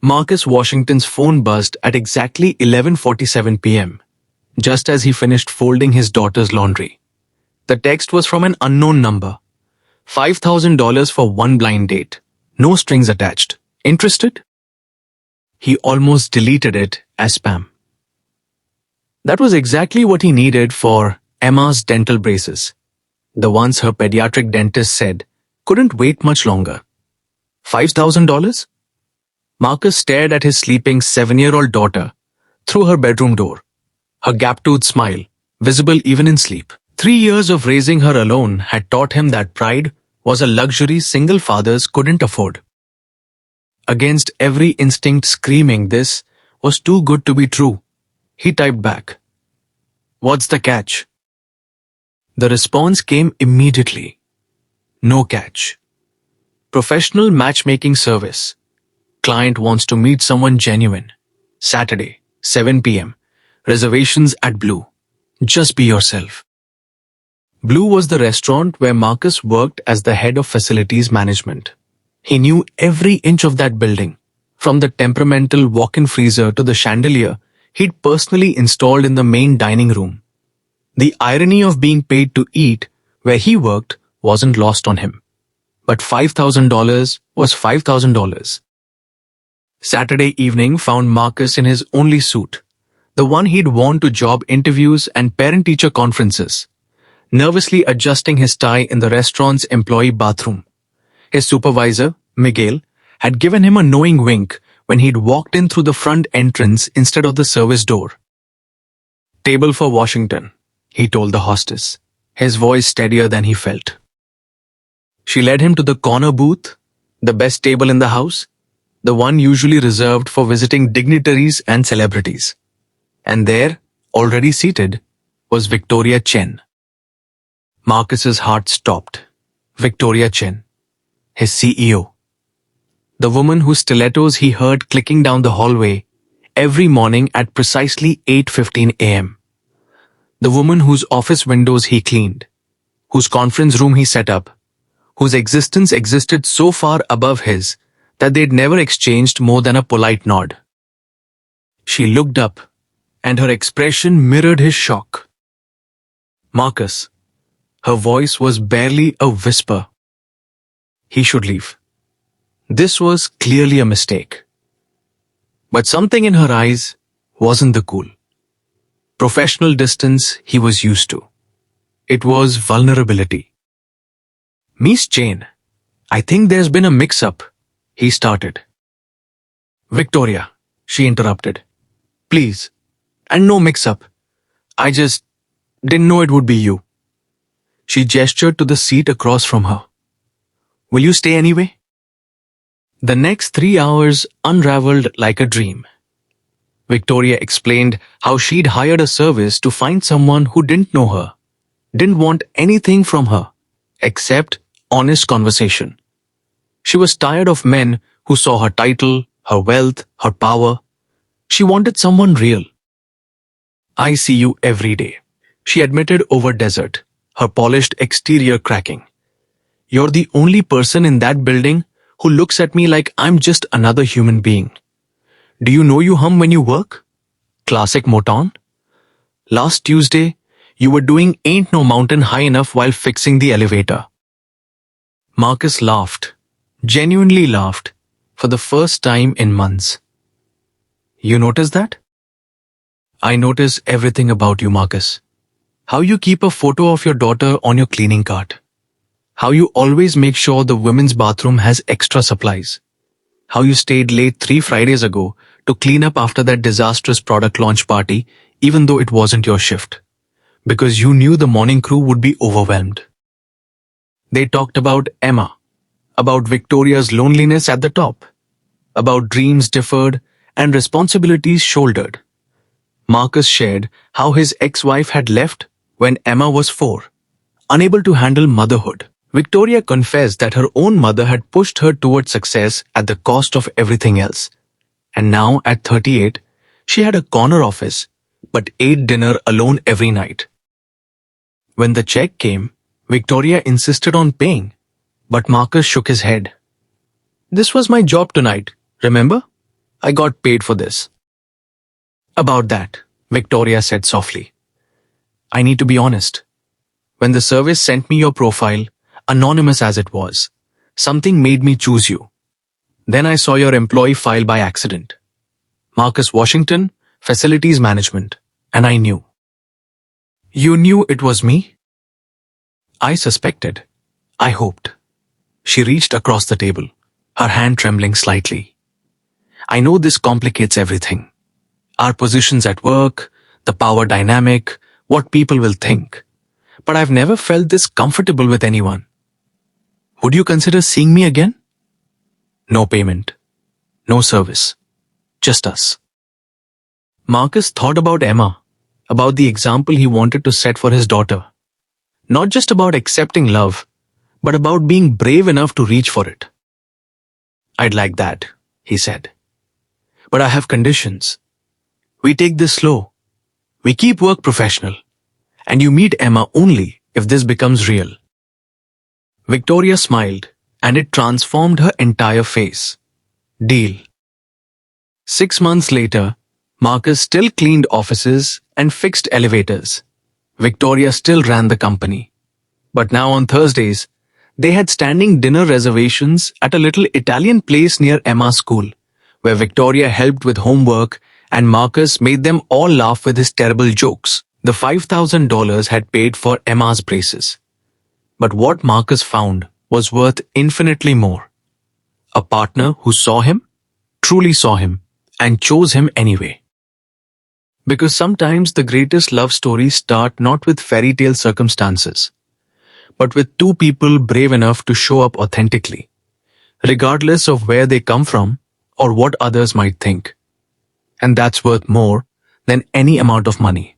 Marcus Washington's phone buzzed at exactly 11:47 p.m., just as he finished folding his daughter's laundry. The text was from an unknown number. $5,000 for one blind date. No strings attached. Interested? He almost deleted it as spam. That was exactly what he needed for Emma's dental braces. The ones her pediatric dentist said couldn't wait much longer. $5,000? Marcus stared at his sleeping 7-year-old daughter through her bedroom door, her gap-toothed smile visible even in sleep. 3 years of raising her alone had taught him that pride was a luxury single fathers couldn't afford. Against every instinct screaming this was too good to be true, he typed back, "What's the catch?" The response came immediately. No catch. Professional matchmaking service. Client wants to meet someone genuine. Saturday, 7 p.m. Reservations at Blue. Just be yourself. Blue was the restaurant where Marcus worked as the head of facilities management. He knew every inch of that building, from the temperamental walk-in freezer to the chandelier he'd personally installed in the main dining room. The irony of being paid to eat where he worked wasn't lost on him. But $5,000 was $5,000. Saturday evening found Marcus in his only suit, the one he'd worn to job interviews and parent-teacher conferences, nervously adjusting his tie in the restaurant's employee bathroom. His supervisor, Miguel, had given him a knowing wink when he'd walked in through the front entrance instead of the service door. "Table for Washington," he told the hostess, his voice steadier than he felt. She led him to the corner booth, the best table in the house, the one usually reserved for visiting dignitaries and celebrities. And there, already seated, was Victoria Chen. Marcus's heart stopped. Victoria Chen, his CEO. The woman whose stilettos he heard clicking down the hallway every morning at precisely 8:15 a.m. The woman whose office windows he cleaned, whose conference room he set up, whose existence existed so far above his that they'd never exchanged more than a polite nod. She looked up, and her expression mirrored his shock. "Marcus." Her voice was barely a whisper. He should leave. This was clearly a mistake. But something in her eyes wasn't the cool, professional distance he was used to. It was vulnerability. "Miss Jane, I think there's been a mix-up," he started. "Victoria," she interrupted. "Please, and no mix-up. I just didn't know it would be you." She gestured to the seat across from her. "Will you stay anyway?" The next 3 hours unraveled like a dream. Victoria explained how she'd hired a service to find someone who didn't know her, didn't want anything from her, except honest conversation. She was tired of men who saw her title, her wealth, her power. She wanted someone real. "I see you every day," she admitted over dessert, her polished exterior cracking. "You're the only person in that building who looks at me like I'm just another human being. Do you know you hum when you work? Classic Motown. Last Tuesday, you were doing Ain't No Mountain High Enough while fixing the elevator." Marcus laughed, genuinely laughed, for the first time in months. "You notice that?" "I notice everything about you, Marcus. How you keep a photo of your daughter on your cleaning cart. How you always make sure the women's bathroom has extra supplies. How you stayed late 3 Fridays ago to clean up after that disastrous product launch party, even though it wasn't your shift, because you knew the morning crew would be overwhelmed." They talked about Emma, about Victoria's loneliness at the top, about dreams deferred and responsibilities shouldered. Marcus shared how his ex-wife had left when Emma was 4, unable to handle motherhood. Victoria confessed that her own mother had pushed her toward success at the cost of everything else. And now, at 38, she had a corner office, but ate dinner alone every night. When the check came, Victoria insisted on paying, but Marcus shook his head. "This was my job tonight, remember? I got paid for this. About that, Victoria said softly. I need to be honest. When the service sent me your profile, anonymous as it was, something made me choose you. Then I saw your employee file by accident. Marcus Washington, Facilities Management, and I knew. You knew it was me? I suspected. I hoped. She reached across the table, her hand trembling slightly. I know this complicates everything. Our positions at work, the power dynamic, what people will think. But I've never felt this comfortable with anyone. Would you consider seeing me again? No payment. No service. Just us. Marcus thought about Emma, about the example he wanted to set for his daughter. Not just about accepting love, but about being brave enough to reach for it. I'd like that, he said. But I have conditions. We take this slow. We keep work professional. And you meet Emma only if this becomes real. Victoria smiled, and it transformed her entire face. Deal. 6 months later, Marcus still cleaned offices and fixed elevators. Victoria still ran the company. But now on Thursdays, they had standing dinner reservations at a little Italian place near Emma's school, where Victoria helped with homework and Marcus made them all laugh with his terrible jokes. The $5,000 had paid for Emma's braces. But what Marcus found was worth infinitely more. A partner who saw him, truly saw him, and chose him anyway. Because sometimes the greatest love stories start not with fairy tale circumstances, but with two people brave enough to show up authentically, regardless of where they come from or what others might think. And that's worth more than any amount of money.